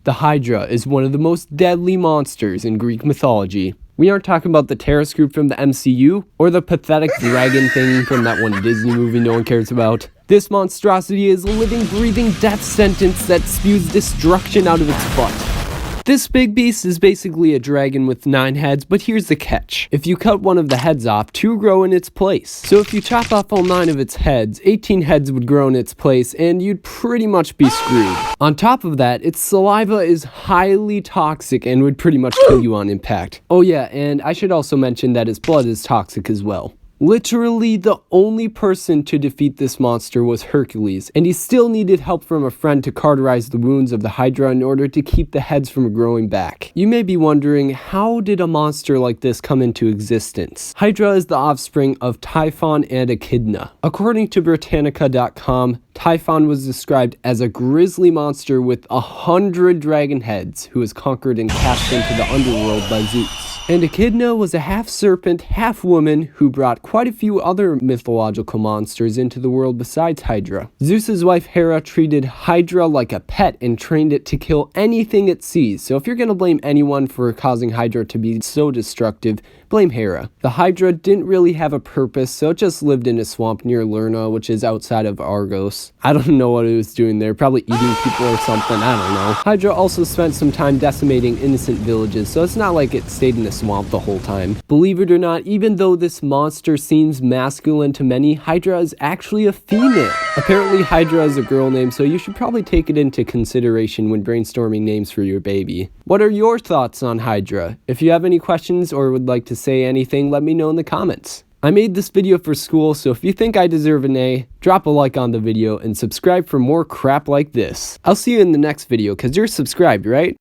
The Hydra is one of the most deadly monsters in Greek mythology. We aren't talking about the terrorist group from the MCU, or the pathetic dragon thing from that one Disney movie no one cares about. This monstrosity is a living, breathing death sentence that spews destruction out of its butt. This big beast is basically a dragon with 9 heads, but here's the catch. If you cut one of the heads off, 2 grow in its place. So if you chop off all 9 of its heads, 18 heads would grow in its place, and you'd pretty much be screwed. On top of that, its saliva is highly toxic and would pretty much kill you on impact. Oh yeah, and I should also mention that its blood is toxic as well. Literally, the only person to defeat this monster was Hercules, and he still needed help from a friend to cauterize the wounds of the Hydra in order to keep the heads from growing back. You may be wondering, how did a monster like this come into existence? Hydra is the offspring of Typhon and Echidna. According to Britannica.com, Typhon was described as a grisly monster with 100 dragon heads who was conquered and cast into the underworld by Zeus. And Echidna was a half-serpent, half-woman who brought quite a few other mythological monsters into the world besides Hydra. Zeus's wife Hera treated Hydra like a pet and trained it to kill anything it sees, so if you're gonna blame anyone for causing Hydra to be so destructive, blame Hera. The Hydra didn't really have a purpose, so it just lived in a swamp near Lerna, which is outside of Argos. I don't know what it was doing there, probably eating people or something, I don't know. Hydra also spent some time decimating innocent villages, so it's not like it stayed in a swamp the whole time. Believe it or not, even though this monster seems masculine to many, Hydra is actually a female. Apparently Hydra is a girl name, so you should probably take it into consideration when brainstorming names for your baby. What are your thoughts on Hydra? If you have any questions or would like to say anything, let me know in the comments. I made this video for school, so if you think I deserve an A, drop a like on the video and subscribe for more crap like this. I'll see you in the next video, cause you're subscribed, right?